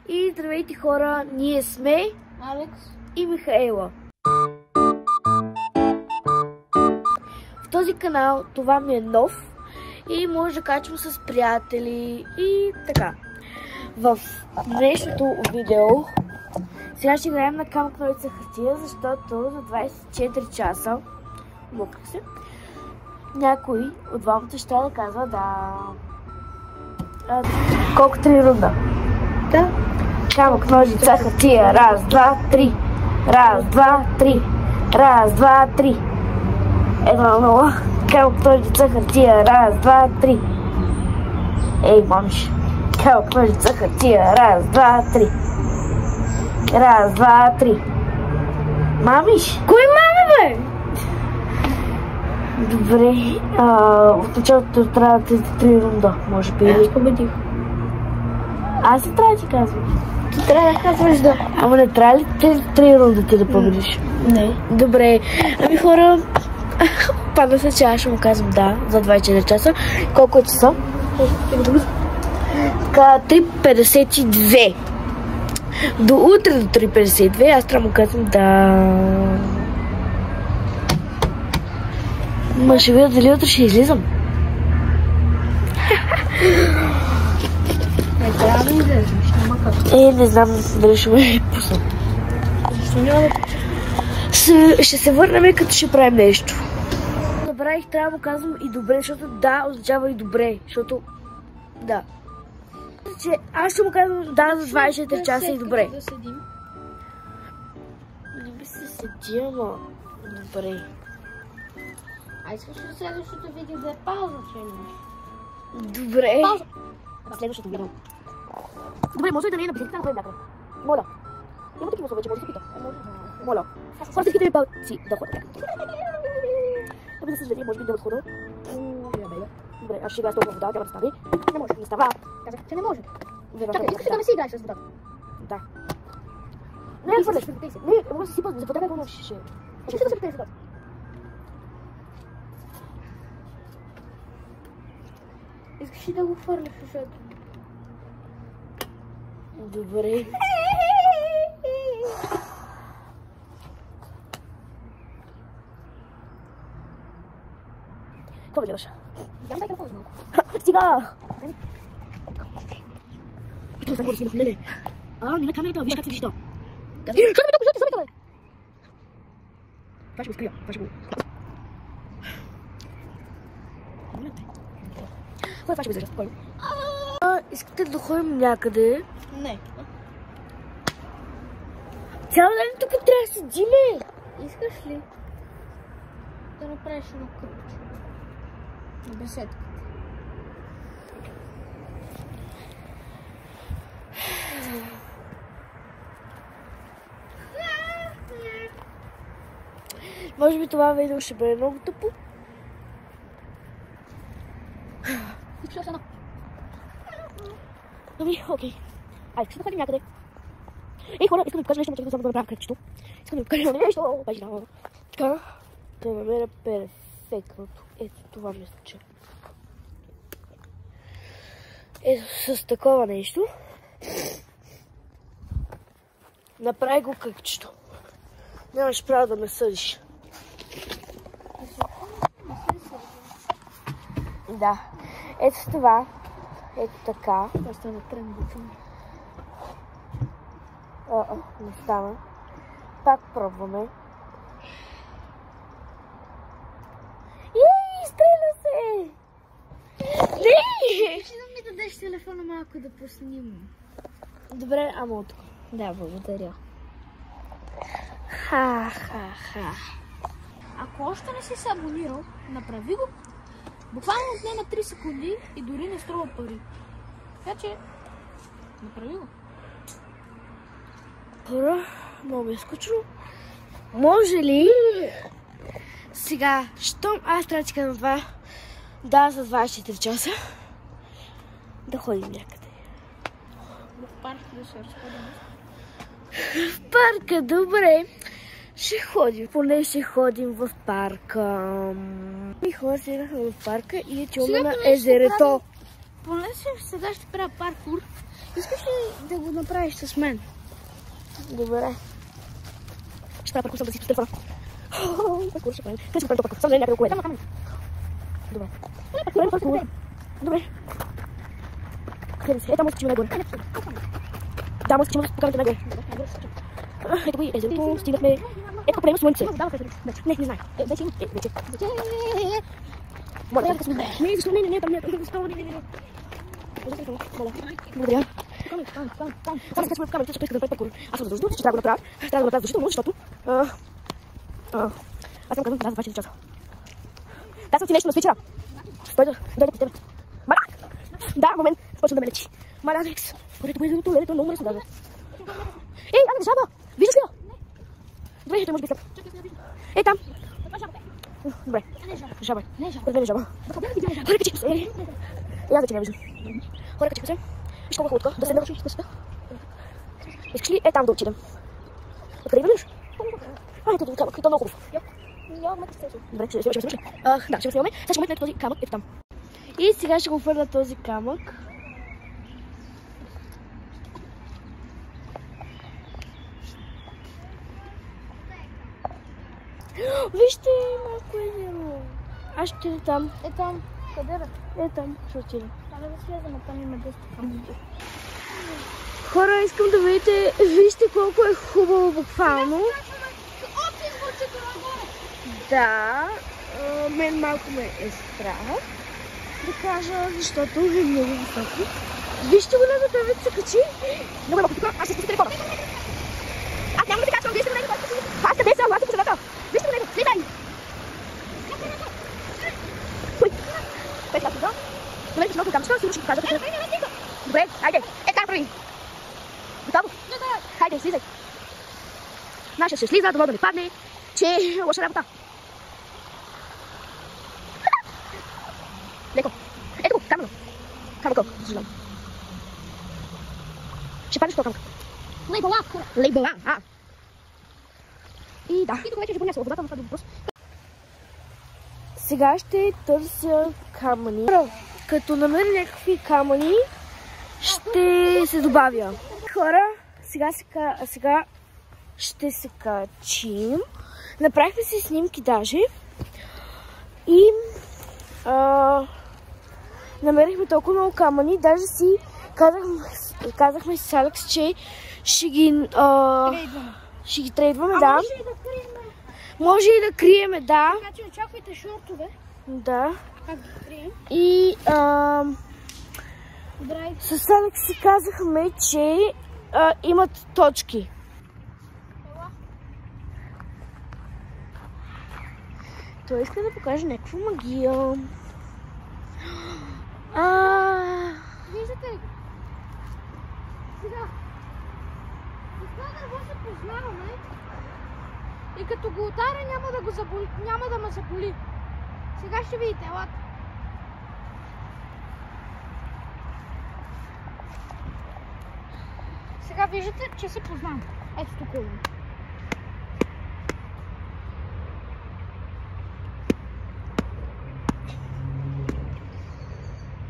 И здравейте хора, ние сме Алекс и Михаела. В този канал това ми е нов и може да качвам с приятели и така. В днешното видео сега ще играем на камък, ножица, хартия, защото за 24 часа мокрих се. Някой от двамата ще да казва колко 3 рунда. Да. Камък, ножица, хартия. Раз, два, три. Раз, два, три. Раз, два, три. 1-0. Камък, ножица, хартия. Раз, два, три. Ей, мамиш. Камък, ножица, хартия. Раз, два, три. Раз, два, три. Мамиш? Кой мами, бе? Добре. В началото трябва да 3 рунда, може би. Аз победих. Аз не трябва да ти казвам. Ти трябва да казваш да. Ама не трябва ли 3 рунда ти да победиш? Не. Добре. Ами хора, падна се, че аз ще му казвам да за 24 часа. Колко е часа? Така, 3:52. До утре до 3:52 аз трябва да му казвам да. Ма ще видя дали утре ще излизам. Не трябва да излезеш, няма как. Не знам дали ще ме пусна. Защо няма да Ще се върнем, като ще правим нещо. Забравих, трябва да му казвам и добре, защото да означава и добре, защото да. Че аз ще му казвам да за 24 часа и добре. Да седим. Не би се седи, ама добре. А искаш ли следващото видео да е пауза, че имаш? Добре. Пауза. Следващото видео. Добре, може ли да не е на бисерите, да ходим някъде? Моля. Има такива условия, че може да се пита. Моля. Хората искате ли палци да ходят някъде? Ами да съжаление, може би да отхода. Добре, аз ще играя с толкова вода, няма да стави. Не може, не става. Казах, че не може. Чакай, Искаш ли да не си играеш с водата? Да. Не, не хвърляш. Не, може да си сипа, за вода какво носиш. Ще да се питаш водата. Искаш ли да го хвърляш, защото? Добре. Какво ме гледаш? Дам дай какво малко. Стига! Това съм го да снимах, не. Не на камерата, виж как се вижда. Що ми толкова, бе? Това ще го скрия, това ще го... Кой това ще го изрежа? Спокойно. Искате да ходим някъде? Не. Цял ден тук трябва да седиме. Искаш ли да направиш едно къпче на беседка? Може би това видео ще бъде много тъпо. Искаш едно? Ами, окей. Айде, ще да ходим някъде. Ей, хора, искам да ви покажа нещо, но да направя кръгчето. Искам да ви покажа нещо. Така. Да намеря перфектното. Ето това ми случи. Ето с такова нещо. Направи го кръгчето. Нямаш право да ме съдиш. Да. Ето това. Ето така. Това стана тръмбото. Не стана. Пак пробваме. Изстреля се! Не! Ще да ми дадеш телефона малко да поснимам. Добре, ама от тук. Да, благодаря. Ха-ха-ха. Ако още не си се абонирал, направи го. Буквално отнема 3 секунди и дори не струва пари. Така че, направи го. Хора, много ми е скучно. Може ли сега, щом аз трябва да ти казвам това, да, за 24 часа, да ходим някъде. В парка да се разходим. В парка, добре. Ще ходим, поне ще ходим в парка. И хора седнахме в парка и отиваме на езерото. Поне сега ще правя паркур Искаш ли да го направиш с мен? Добре. Ще правя паркур, съм да си с телефона. Паркур ще правим. Къде ще правим паркур? Само да е някъде около Там на Добре. Паркур. Добре. Къде си? Там може да скачим нагоре. Да, може да скачим по камъните нагоре. Ето го и езерото, стигнахме. Ето правим слънце. Не знае. Вече. Моля, не, защо не, там не, защо не. Благодаря. Само скачваме в камерата, защото искам да направя паркур. Аз съм задължително, че трябва да го направя. Трябва да го направя задължително, защото... Аз съм казвам, да, за 24 часа. Да, съм ти нещо на свичера. Дойде при тебе. Маля! Да, момент, почвам да ме лечи. Маля, Алекс. Порето езерото, ледето, много мръсно даже. Ей, Алекс, жаба! Виждаш ли я? Добре, той може би след. Ей, там. Добре. Жаба. Пред мен е жаба. Хора, качихме се. И аз вече не виждам. Хора, качихме се. Виж колко хубаво да седна в шута. Искаш ли там да отидем? Откъде вървиш? Ето този камък, и то много хубав. Добре, ще снимаме. Да, ще го снимаме. Сега ще момент този камък, ето там. И сега ще го хвърля този камък. Вижте, малко езеро. Аз ще отида там. Е там. Къде да? Е там, ще отида. Трябва да слезем, там има 10 камъни. Хора, искам да видите, вижте колко е хубаво буквално. Да, мен малко ме е страх да кажа, защото е много високо. Вижте го, на това вече се качи. Много е малко, аз ще спусти телефона. Аз няма да ви качвам, вижте го него, аз къде съм, аз съм посредател. Вижте го него, слизай! Пет лапи, да? Добре, като много камчета, сигурно ще покажа. Добре, хайде, там прави. Готово? Хайде, слизай. Наша ще слиза, дано да не падне, че е лоша работа. Леко. Ето го, камък. Камък, съжалявам. Ще паднеш това камък. Лейбъла, И да. И тук вече ще понесла водата, но това е въпрос. Сега ще търся камъни. Като намеря някакви камъни, ще се добавя. Хора, сега ще се качим. Направихме си снимки даже. И намерихме толкова много камъни. Даже си казахме с Алекс, че ще ги трейдваме, да. Може и да криеме, да. Така че очаквайте шортове. Да. Как да крием? И с Алекс си казахме, че имат точки. Той иска да покаже някаква магия. Виждате ли? Сега. С това дърво се познаваме. И като го ударя няма да ме заболи. Сега ще видите, елате. Сега виждате, че се познавам. Ето тук.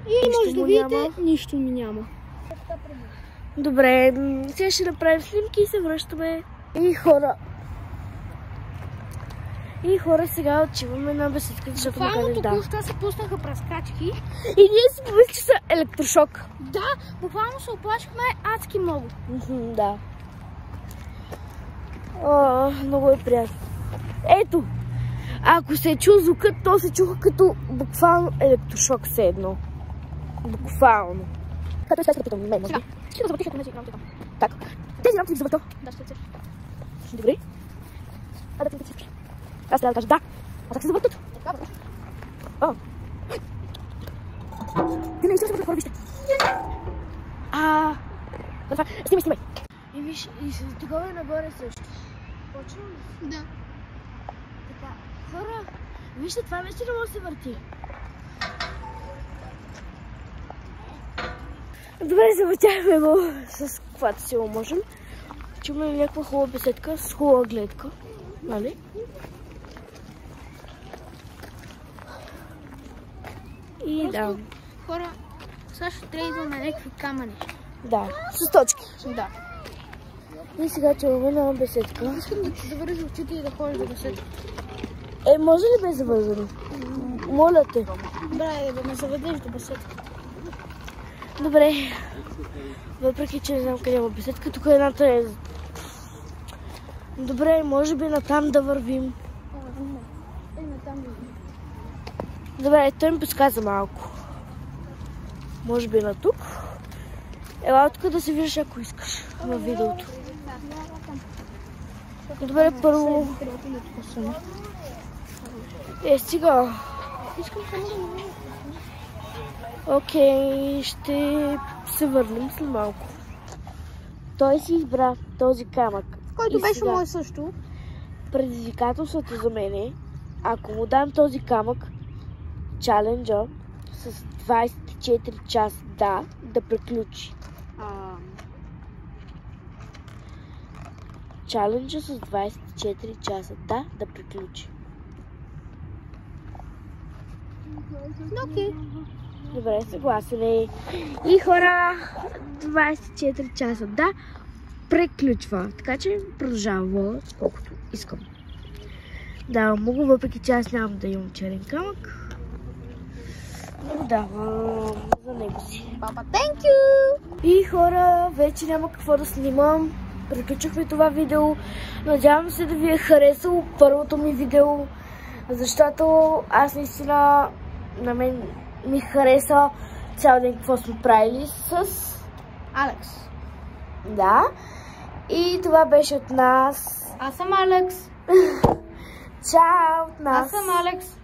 И може да видите, нищо ми няма. Добре, сега ще направим снимки и се връщаме. И хора, сега отиваме на беседката, защото ме кажеш да. Току-що се пуснаха прескачки. И ние си помислим, че са електрошок. Да, буквално се оплашихме адски много. Да. Много е приятно. Ето, ако се е чул звукът, то се чуха като буквално електрошок все едно. Буквално. Като е сега да питам мен, може би. Ще да завъртиш, ето тези рамки там. Така. Тези рамки ги завърта. Да, ще се. Добре. Да ти цифри. Аз трябва да кажа да. А как се завъртат? Така, Ти не искаш да хора, вижте. Снимай. И виж, и тогава нагоре също. Почвам ли? Да. Така. Хора, вижте, това вече не може да се върти. Добре, завъртяхме го с каквато сила можем. Чуваме някаква хубава беседка с хубава гледка. Нали? И да. Хора, сега ще трейдваме някакви камъни. Да, с точки. Да. И сега чуваме на беседка. Искам да ти завърши очите и да ходиш до беседка. Може ли без завързано? Моля те. Добре, да ме заведеш до беседка. Добре. Въпреки, че не знам къде има беседка, тук едната е... Добре, може би натам да вървим. Добре, той ми подсказа малко. Може би на тук. Ела тук да се виждаш, ако искаш във видеото. Добре, първо... Стига. Искам само да ме... Окей, ще се върнем след малко. Той си избра този камък. Който И беше сега мой също. предизвикателството за мен е, ако му дам този камък, чаленджа с 24 часа да приключи. Чаленджа с 24 часа да приключи. Окей. Добре, съгласен е. И хора, 24 часа приключва. Така че продължава колкото искам. Да, мога, въпреки че аз нямам да имам черен камък. Но давам за него си. Папа, thank you! И хора, вече няма какво да снимам. Приключихме това видео. Надявам се да ви е харесало първото ми видео, защото аз наистина, на мен ми хареса цял ден какво сме правили с Алекс. Да. И това беше от нас. Аз съм Алекс. Чао от нас. Аз съм Алекс.